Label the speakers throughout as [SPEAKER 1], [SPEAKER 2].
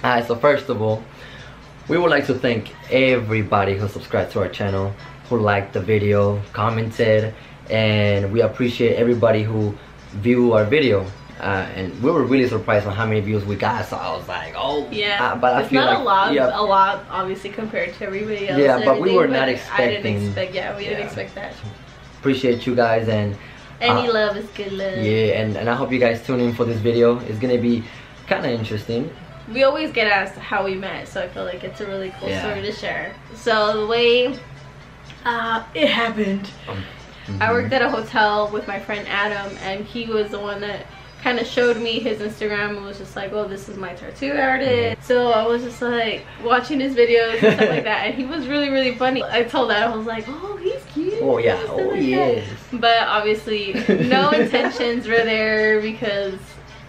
[SPEAKER 1] Alright, so first of all, we would like to thank everybody who subscribed to our channel, who liked the video, commented, and we appreciate everybody who viewed our video. And we were really surprised on how many views we got, so I was like, oh
[SPEAKER 2] yeah,
[SPEAKER 1] but I feel
[SPEAKER 2] not
[SPEAKER 1] like,
[SPEAKER 2] a lot obviously compared to everybody else.
[SPEAKER 1] Yeah, but we were not expecting.
[SPEAKER 2] We didn't expect that.
[SPEAKER 1] Appreciate you guys, and
[SPEAKER 2] any love is good love.
[SPEAKER 1] Yeah, and I hope you guys tune in for this video. It's gonna be kind of interesting.
[SPEAKER 2] We always get asked how we met, so I feel like it's a really cool story to share. So the way it happened, I worked at a hotel with my friend Adam, and he was the one that kind of showed me his Instagram and was just like, oh, this is my tattoo artist. So I was just like watching his videos and stuff like that, and he was really funny. I told that, I was like, oh, he's cute.
[SPEAKER 1] Oh yeah, oh yes.
[SPEAKER 2] But obviously no intentions were there, because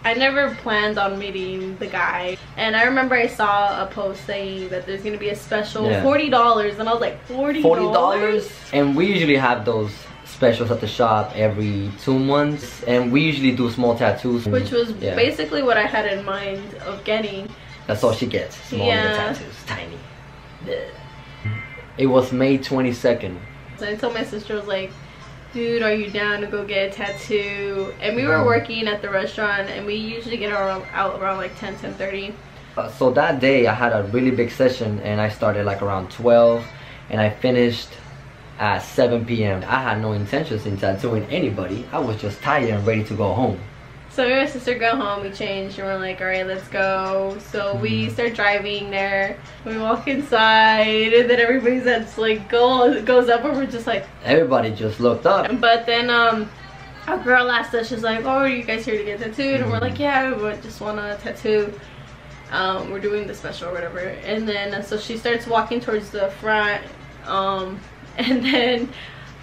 [SPEAKER 2] I never planned on meeting the guy. And I remember I saw a post saying that there's gonna be a special $40, and I was like, $40?
[SPEAKER 1] And we usually have those specials at the shop every 2 months, and we usually do small tattoos,
[SPEAKER 2] which was basically what I had in mind of getting.
[SPEAKER 1] That's all she gets, small little tattoos, tiny. It was May 22nd.
[SPEAKER 2] So I told my sister, I was like, dude, are you down to go get a tattoo? And we were working at the restaurant, and we usually get out around like 10:30.
[SPEAKER 1] So that day I had a really big session, and I started like around 12, and I finished at 7 p.m. I had no intentions in tattooing anybody. I was just tired and ready to go home.
[SPEAKER 2] So me and my sister go home, we changed, and we're like, alright, let's go. So we start driving there. We walk inside, and then everybody's that's like goes up, and we're just like,
[SPEAKER 1] everybody just looked up.
[SPEAKER 2] But then a girl asked us, she's like, oh, are you guys here to get tattooed? And we're like, yeah, we just want a tattoo. We're doing the special or whatever. And then so she starts walking towards the front, and then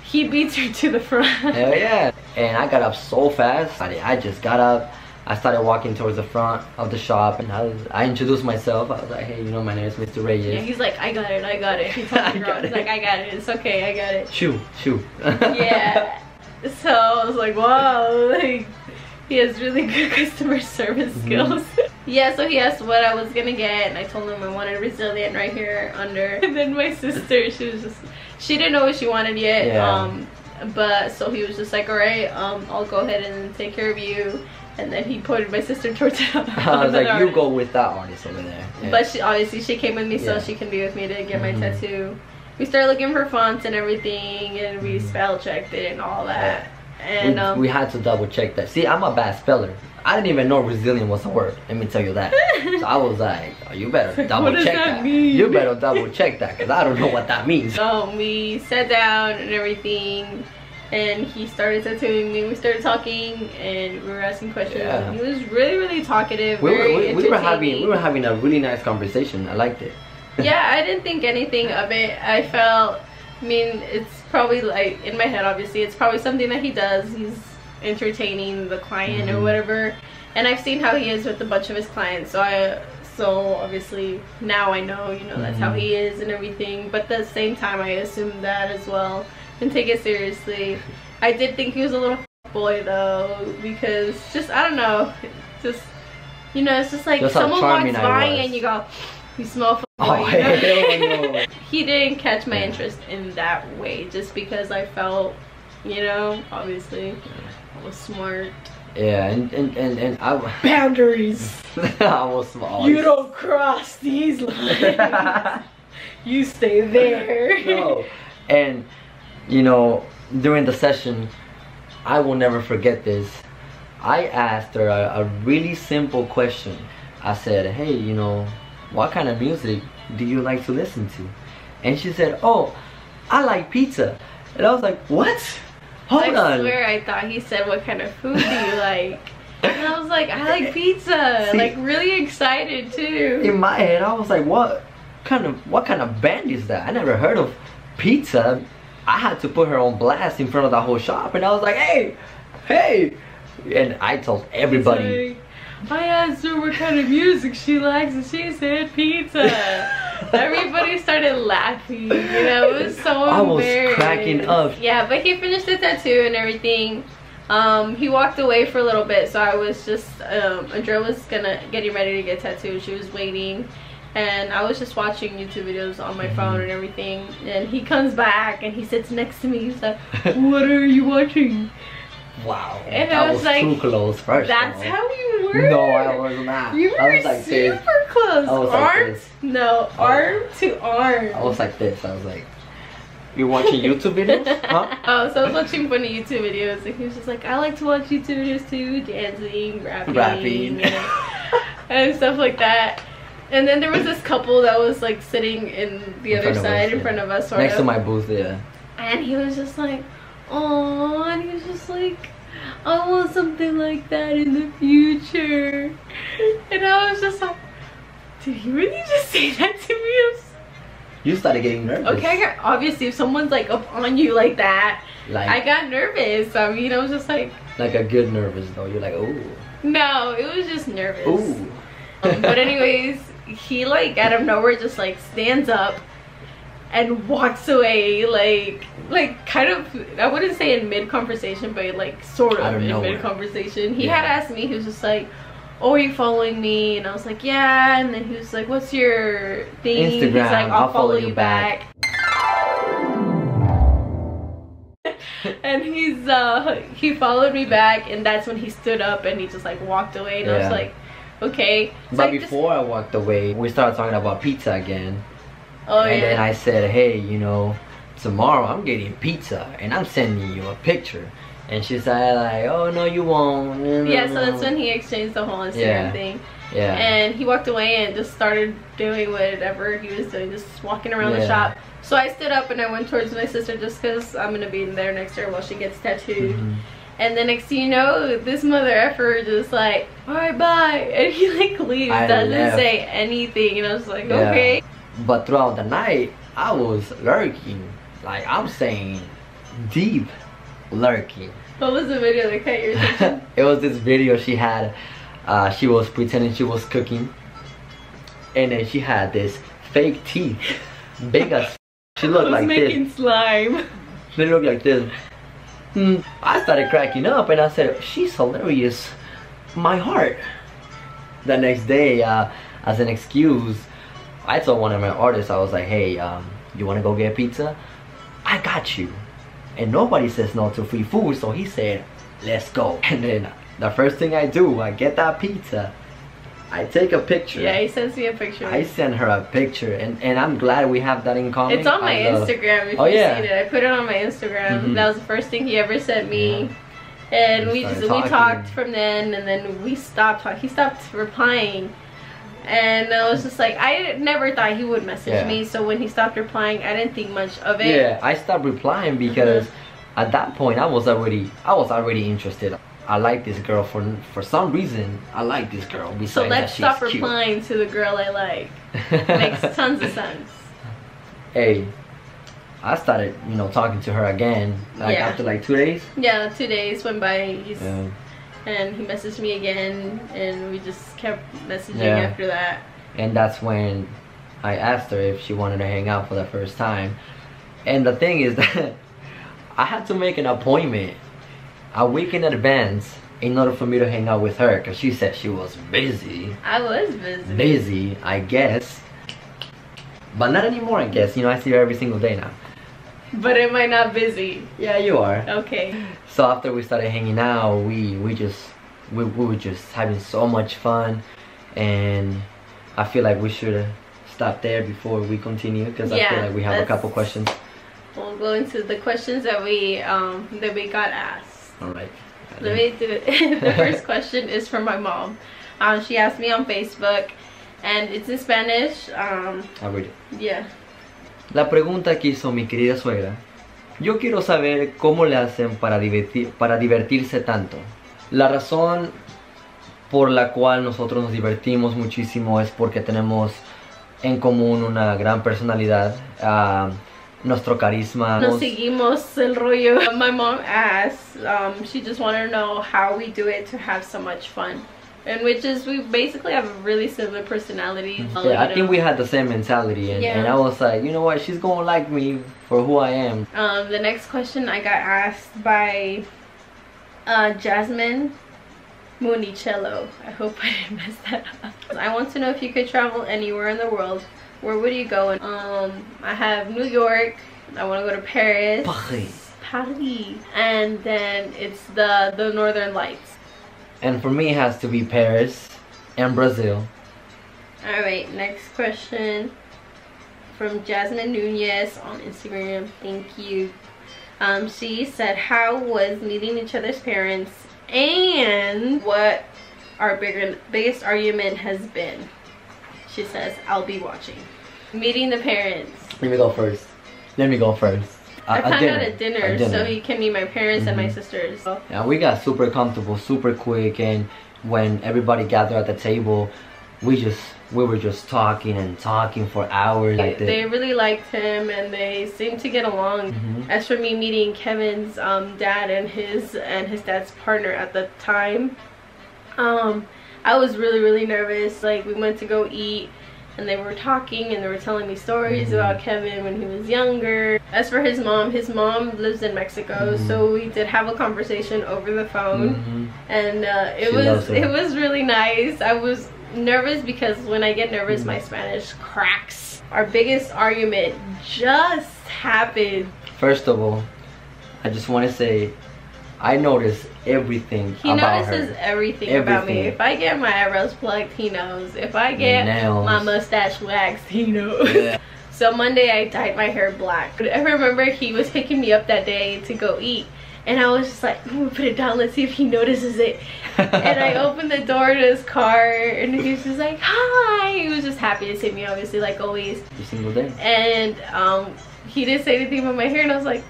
[SPEAKER 2] he beats her to the front.
[SPEAKER 1] Hell yeah. And I got up so fast. I just got up. I started walking towards the front of the shop, and I introduced myself. I was like, hey, you know, my name is Mr. Reyes.
[SPEAKER 2] Yeah, he's like, I got it. He told the girl, he's like, I got it. It's okay, I got it.
[SPEAKER 1] Shoo.
[SPEAKER 2] Yeah. So I was like, wow, like, he has really good customer service skills. Yeah, so he asked what I was gonna get, and I told him I wanted Resilient right here under. And then my sister, she didn't know what she wanted yet. Yeah. But so he was just like, all right, I'll go ahead and take care of you. And then he pointed my sister towards it.
[SPEAKER 1] I was like, you go with that artist over there. Yeah.
[SPEAKER 2] But she came with me so she can be with me to get my tattoo. We started looking for fonts and everything, and we spell checked it and all that. And
[SPEAKER 1] we had to double check that. See, I'm a bad speller. I didn't even know Resilient was a word. Let me tell you that. So I was like, oh, you better double check that. You better double check that, because I don't know what that means.
[SPEAKER 2] So we sat down and everything, and he started tattooing me. We started talking, and we were asking questions. Yeah. And he was really talkative. We were
[SPEAKER 1] having a really nice conversation. I liked it.
[SPEAKER 2] Yeah, I didn't think anything of it. I felt, I mean, it's probably like, in my head obviously, it's probably something that he does. He's entertaining the client or whatever, and I've seen how he is with a bunch of his clients, so obviously now I know, you know, that's how he is and everything. But at the same time, I assumed that as well and take it seriously. I did think he was a little boy though, because just, I don't know, just, you know, it's just like someone walks by and you go, you smell f***.
[SPEAKER 1] Oh, hell no.
[SPEAKER 2] He didn't catch my interest in that way, just because I felt, you know, obviously I was smart.
[SPEAKER 1] Yeah, and I
[SPEAKER 2] boundaries.
[SPEAKER 1] I was small.
[SPEAKER 2] You don't cross these lines. You stay there.
[SPEAKER 1] No. And you know, during the session, I will never forget this. I asked her a really simple question. I said, hey, you know, what kind of music do you like to listen to? And she said, oh, I like pizza. And I was like, what? Hold on.
[SPEAKER 2] I swear I thought he said, what kind of food do you like? And I was like, I like pizza. See, like really excited too.
[SPEAKER 1] In my head, I was like, what kind of band is that? I never heard of pizza. I had to put her on blast in front of the whole shop, and I was like, hey. And I told everybody.
[SPEAKER 2] I asked her what kind of music she likes, and she said pizza. Everybody started laughing, you know, it was so embarrassing.
[SPEAKER 1] I was cracking up.
[SPEAKER 2] Yeah, but he finished the tattoo and everything. He walked away for a little bit, so I was just Andrea was getting ready to get tattooed. She was waiting, and I was just watching YouTube videos on my phone and everything. And he comes back and he sits next to me. He's like, "What are you watching?"
[SPEAKER 1] Wow.
[SPEAKER 2] And
[SPEAKER 1] I
[SPEAKER 2] was like,
[SPEAKER 1] too close. First,
[SPEAKER 2] that's how you were.
[SPEAKER 1] No, I was not.
[SPEAKER 2] You were
[SPEAKER 1] I was like
[SPEAKER 2] super
[SPEAKER 1] this.
[SPEAKER 2] close.
[SPEAKER 1] I was like
[SPEAKER 2] Arms?
[SPEAKER 1] this.
[SPEAKER 2] No, arm to arm.
[SPEAKER 1] I was like this. I was like, "You're watching YouTube videos, huh?"
[SPEAKER 2] Oh, so I was watching funny YouTube videos, and he was just like, "I like to watch YouTube videos too, dancing, rapping. And stuff like that." And then there was this couple that was like sitting in the other side, in front of us,
[SPEAKER 1] next to my booth, yeah.
[SPEAKER 2] And he was just like, "Oh," and he was just like, "I want something like that in the future." And I was just like, "Did he really just say that to me?"
[SPEAKER 1] You started getting nervous.
[SPEAKER 2] Okay, obviously if someone's like up on you like that,
[SPEAKER 1] like,
[SPEAKER 2] I got nervous. I mean, I was just like
[SPEAKER 1] a good nervous though. You're like, "Oh."
[SPEAKER 2] No, it was just nervous.
[SPEAKER 1] Ooh.
[SPEAKER 2] But anyways, he like out of nowhere just like stands up and walks away, like kind of, I wouldn't say in mid conversation, but like sort of in mid conversation. He had asked me, he was just like, "Oh, are you following me?" And I was like, "Yeah." And then he was like, "What's your thing?"
[SPEAKER 1] Instagram.
[SPEAKER 2] He's like, "I'll follow you back." And he followed me back, and that's when he stood up and he just like walked away, and I was like, okay. So
[SPEAKER 1] but before I walked away, we started talking about pizza again.
[SPEAKER 2] Oh,
[SPEAKER 1] and then I said, "Hey, you know, tomorrow I'm getting pizza and I'm sending you a picture." And she said like, "Oh no, you won't."
[SPEAKER 2] Yeah, so that's when he exchanged the whole Instagram thing.
[SPEAKER 1] Yeah.
[SPEAKER 2] And he walked away and just started doing whatever he was doing, just walking around the shop. So I stood up and I went towards my sister just because I'm gonna be in there next to her while she gets tattooed. And the next thing you know, this mother effer just like, "Alright, bye," and he like leaves, doesn't say anything, and I was like, okay.
[SPEAKER 1] But throughout the night, I was lurking, like I'm saying, deep lurking.
[SPEAKER 2] What was the video that caught your attention?
[SPEAKER 1] It was this video she had. She was pretending she was cooking, and then she had this fake teeth, big as. She looked like this.
[SPEAKER 2] Making slime.
[SPEAKER 1] She looked like this. I started cracking up, and I said, "She's hilarious, my heart." The next day, as an excuse, I told one of my artists, I was like, "Hey, you want to go get pizza? I got you." And nobody says no to free food, so he said, "Let's go." And then the first thing I do, I get that pizza, I take a picture.
[SPEAKER 2] Yeah, he sends me a picture.
[SPEAKER 1] I send her a picture, and I'm glad we have that in common.
[SPEAKER 2] It's on my Instagram if you've seen it. I put it on my Instagram. That was the first thing he ever sent me. And we talked from then, and then we stopped talking. He stopped replying. And I was just like, I never thought he would message me, so when he stopped replying, I didn't think much of it.
[SPEAKER 1] Yeah, I stopped replying because at that point I was already interested. I like this girl for some reason. I like this girl.
[SPEAKER 2] So let's stop replying to the girl I like. Makes tons of sense.
[SPEAKER 1] Hey, I started, you know, talking to her again, like after like 2 days.
[SPEAKER 2] Yeah, 2 days went by. And he messaged me again, and we just kept messaging after that. And
[SPEAKER 1] that's when I asked her if she wanted to hang out for the first time. And the thing is that I had to make an appointment a week in advance in order for me to hang out with her, because she said she was busy.
[SPEAKER 2] I was busy.
[SPEAKER 1] Busy, I guess. But not anymore, I guess. You know, I see her every single day now.
[SPEAKER 2] But am I not busy?
[SPEAKER 1] Yeah, you are.
[SPEAKER 2] Okay.
[SPEAKER 1] So after we started hanging out, we were just having so much fun, and I feel like we should stop there before we continue, because I feel like we have a couple questions.
[SPEAKER 2] We'll go into the questions that we got asked.
[SPEAKER 1] All right.
[SPEAKER 2] Let me do it. The first question is from my mom. She asked me on Facebook, and it's in Spanish.
[SPEAKER 1] I'll read it.
[SPEAKER 2] Yeah.
[SPEAKER 1] La pregunta que hizo mi querida suegra: yo quiero saber cómo le hacen para divertirse tanto. La razón por la cual nosotros nos divertimos muchísimo es porque tenemos en común una gran personalidad, nuestro carisma.
[SPEAKER 2] Nos seguimos el rollo. My mom asked, she just wanted to know how we do it to have so much fun. And which is, we basically have a really similar personality.
[SPEAKER 1] Yeah, I think we had the same mentality, and I was like, you know what, she's gonna like me for who I am.
[SPEAKER 2] The next question I got asked by Jasmine Municello. I hope I didn't mess that up. I want to know if you could travel anywhere in the world, where would you go? I have New York. I want to go to Paris. Paris. And then it's the Northern Lights.
[SPEAKER 1] And for me, it has to be Paris and Brazil.
[SPEAKER 2] Alright, next question from Jasmine Nunez on Instagram. Thank you. She said, how was meeting each other's parents and what our biggest argument has been? She says, I'll be watching. Meeting the parents.
[SPEAKER 1] Let me go first.
[SPEAKER 2] I planned out a dinner so you can meet my parents and my sisters.
[SPEAKER 1] Yeah, we got super comfortable, super quick, and when everybody gathered at the table, we were just talking and talking for hours.
[SPEAKER 2] They really liked him and they seemed to get along. As for me meeting Kevin's dad and his dad's partner at the time, I was really nervous. Like, we went to go eat and they were talking and they were telling me stories about Kevin when he was younger. As for his mom lives in Mexico, so we did have a conversation over the phone, and it was really nice. I was nervous because when I get nervous, my Spanish cracks. Our biggest argument just happened.
[SPEAKER 1] First of all, I just want to say, I notice everything about her.
[SPEAKER 2] He notices everything about me. If I get my eyebrows plucked, he knows. If I get my mustache waxed, he knows. Yeah. So Monday I dyed my hair black. I remember he was picking me up that day to go eat, and I was just like, I'm gonna put it down, let's see if he notices it. And I opened the door to his car and he was just like, hi. He was just happy to see me, obviously, like always.
[SPEAKER 1] Every single day.
[SPEAKER 2] And he didn't say anything about my hair, and I was like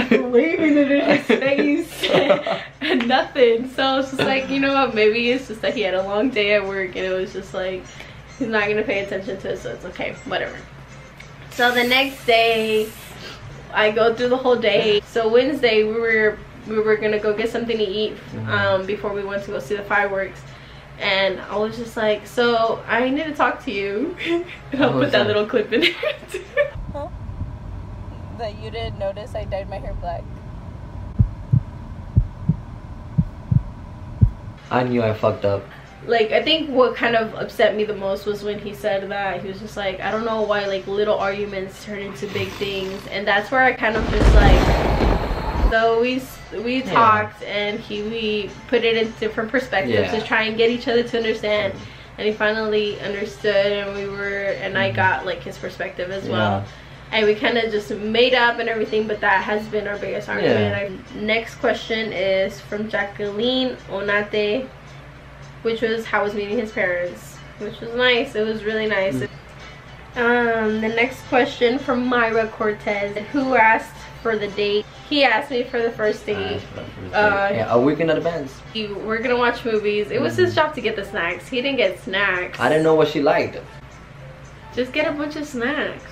[SPEAKER 2] waving it in his face and nothing. So I was just like, you know what, maybe it's just that he had a long day at work and it was just like he's not gonna pay attention to it, so it's okay, whatever. So the next day I go through the whole day. So Wednesday we were gonna go get something to eat before we went to go see the fireworks, and I was just like, so I need to talk to you. And I'll put that little clip in there too. Huh? That you didn't notice I dyed my hair black.
[SPEAKER 1] I knew I fucked up.
[SPEAKER 2] Like, I think what kind of upset me the most was when he said that. He was just like, I don't know why like little arguments turn into big things. And that's where I kind of just like, so we talked and we put it in different perspectives to try and get each other to understand. And he finally understood, and I got like his perspective as well. And we kind of just made up and everything, but that has been our biggest argument. Next question is from Jacqueline Onate, which was how was meeting his parents, which was nice. It was really nice. The next question from Myra Cortez, who asked for the date. He asked me for the first date.
[SPEAKER 1] A week in advance.
[SPEAKER 2] We're gonna watch movies. It was his job to get the snacks. He didn't get snacks.
[SPEAKER 1] I didn't know what she liked.
[SPEAKER 2] Just get a bunch of snacks.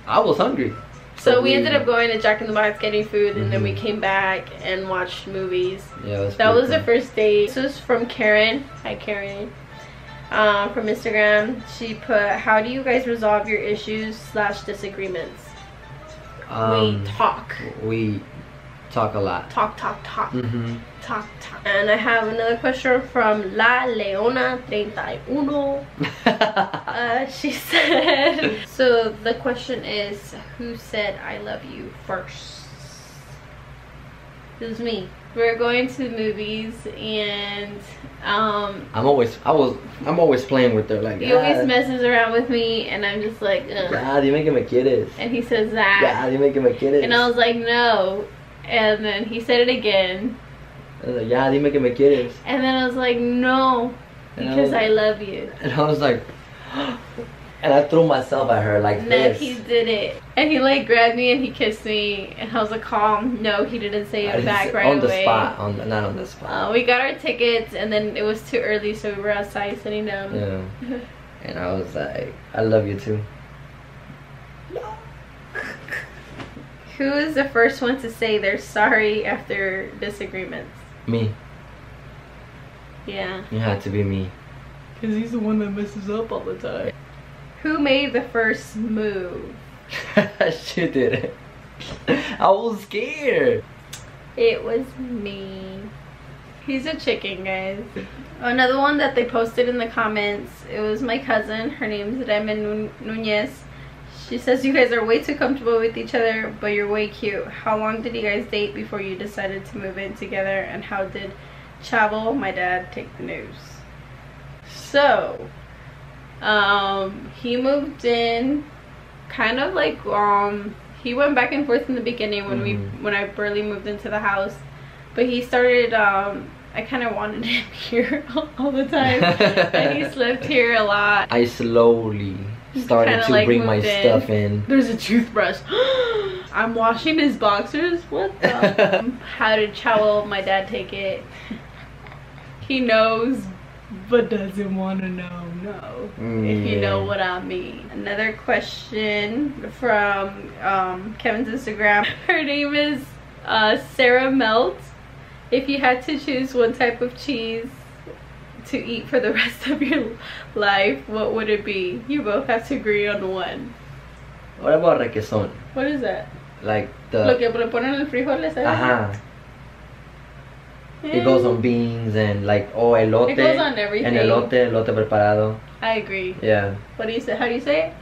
[SPEAKER 1] I was hungry.
[SPEAKER 2] So we ended up going to Jack in the Box getting food, and then we came back and watched movies.
[SPEAKER 1] Yeah,
[SPEAKER 2] that was the first date. This was from Karen. Hi, Karen. From Instagram. She put, how do you guys resolve your issues / disagreements? We talk a lot. Talk. Talk. And I have another question from La Leona 31. She said, so the question is, who said I love you first? It was me. We're going to the movies, and I'm always
[SPEAKER 1] playing with her, like,
[SPEAKER 2] he always messes around with me, and I'm just like,
[SPEAKER 1] dime que me quieres.
[SPEAKER 2] And he says that.
[SPEAKER 1] Dime que me quieres.
[SPEAKER 2] And I was like, no. And then he said it again.
[SPEAKER 1] I was like, dime que me quieres.
[SPEAKER 2] And then I was like, no, because I love you.
[SPEAKER 1] And I was like, and I threw myself at her like this.
[SPEAKER 2] He did it. And he like grabbed me and he kissed me. And I was like, calm. No, he didn't say it back right away.
[SPEAKER 1] On the spot. Not on the spot.
[SPEAKER 2] We got our tickets, and then it was too early, so we were outside sitting down.
[SPEAKER 1] Yeah. And I was like, I love you too.
[SPEAKER 2] Who is the first one to say they're sorry after disagreements?
[SPEAKER 1] Me.
[SPEAKER 2] Yeah.
[SPEAKER 1] It had to be me.
[SPEAKER 2] Because he's the one that messes up all the time. Who made the first move?
[SPEAKER 1] She did it. I was scared.
[SPEAKER 2] It was me. He's a chicken, guys. Another one that they posted in the comments, it was my cousin. Her name's Reme Nunez. She says, you guys are way too comfortable with each other, but you're way cute. How long did you guys date before you decided to move in together? And how did Chavo, my dad, take the news? So, he moved in kind of like, he went back and forth in the beginning when I barely moved into the house. But he started, I kind of wanted him here all the time. And he slept here a lot.
[SPEAKER 1] I slowly started to bring my stuff in.
[SPEAKER 2] There's a toothbrush. I'm washing his boxers. What the? How did Chavo, my dad, take it? He knows, but doesn't want to know. No, if you know what I mean. Another question from Kevin's Instagram. Her name is Sarah Melt. If you had to choose one type of cheese to eat for the rest of your life, what would it be? You both have to agree on one.
[SPEAKER 1] What about requesón?
[SPEAKER 2] What is that?
[SPEAKER 1] Like the...
[SPEAKER 2] Lo que le ponen en el frijoles.
[SPEAKER 1] Ajá. It goes on beans and like elote.
[SPEAKER 2] It goes on everything.
[SPEAKER 1] And elote preparado.
[SPEAKER 2] I agree.
[SPEAKER 1] Yeah.
[SPEAKER 2] What do you say? How do you say it?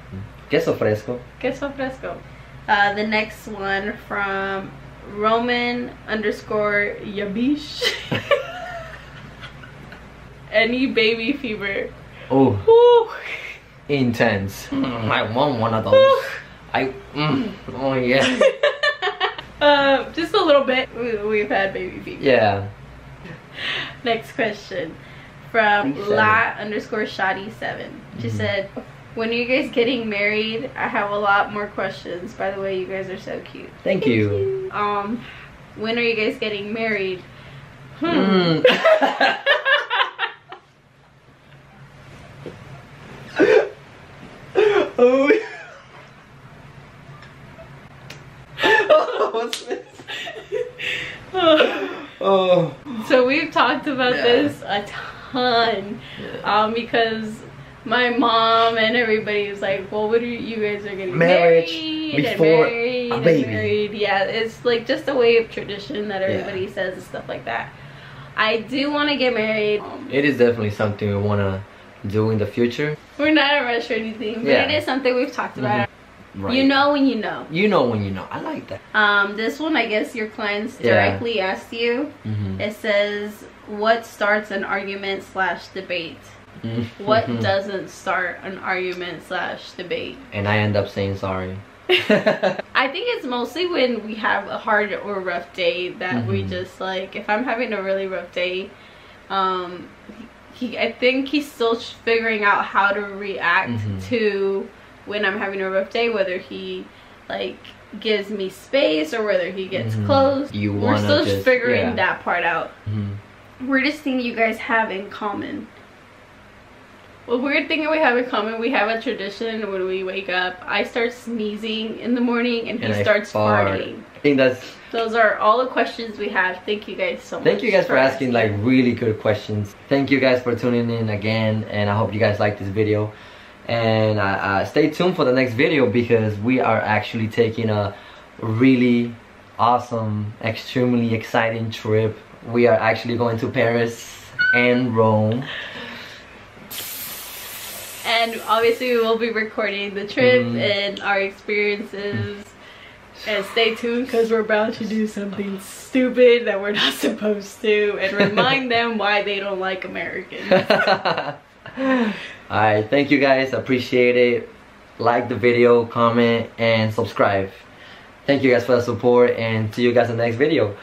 [SPEAKER 1] Queso fresco.
[SPEAKER 2] Queso fresco. The next one from Roman_Yabish. Any baby fever?
[SPEAKER 1] Oh. Intense. I want one of those. Oh yeah.
[SPEAKER 2] Just a little bit. We've had baby fever.
[SPEAKER 1] Yeah.
[SPEAKER 2] Next question from La_Shadi7. She said, when are you guys getting married? I have a lot more questions. By the way, you guys are so cute.
[SPEAKER 1] Thank you.
[SPEAKER 2] When are you guys getting married?
[SPEAKER 1] Oh, what's this? Oh.
[SPEAKER 2] So we've talked about this a ton, because my mom and everybody was like, well, what are you guys are getting married
[SPEAKER 1] before a baby.
[SPEAKER 2] Yeah, it's like just a way of tradition that everybody says and stuff like that. I do want to get married.
[SPEAKER 1] It is definitely something we want to do in the future.
[SPEAKER 2] We're not in a rush or anything, but it is something we've talked about.
[SPEAKER 1] Right.
[SPEAKER 2] You know when you know.
[SPEAKER 1] You know when you know. I like that.
[SPEAKER 2] This one, I guess your clients directly asked you. It says, what starts an argument / debate? What doesn't start an argument / debate? And
[SPEAKER 1] I end up saying sorry.
[SPEAKER 2] I think it's mostly when we have a hard or rough day that we just like, if I'm having a really rough day, I think he's still figuring out how to react to when I'm having a rough day, whether he like gives me space or whether he gets close. We're still just figuring that part out. Weirdest thing you guys have in common? Well, weird thing that we have in common, we have a tradition when we wake up. I start sneezing in the morning and he starts farting.
[SPEAKER 1] I think
[SPEAKER 2] those are all the questions we have. Thank you guys so much.
[SPEAKER 1] Thank you guys for asking like really good questions. Thank you guys for tuning in again, and I hope you guys like this video. And stay tuned for the next video, because we are actually taking a really awesome, extremely exciting trip. We are actually going to Paris and Rome. And obviously we will be recording the trip and our experiences. And stay tuned, because we're about to do something stupid that we're not supposed to, and remind them why they don't like Americans. Alright, thank you guys, appreciate it. Like the video, comment, and subscribe. Thank you guys for the support, and see you guys in the next video.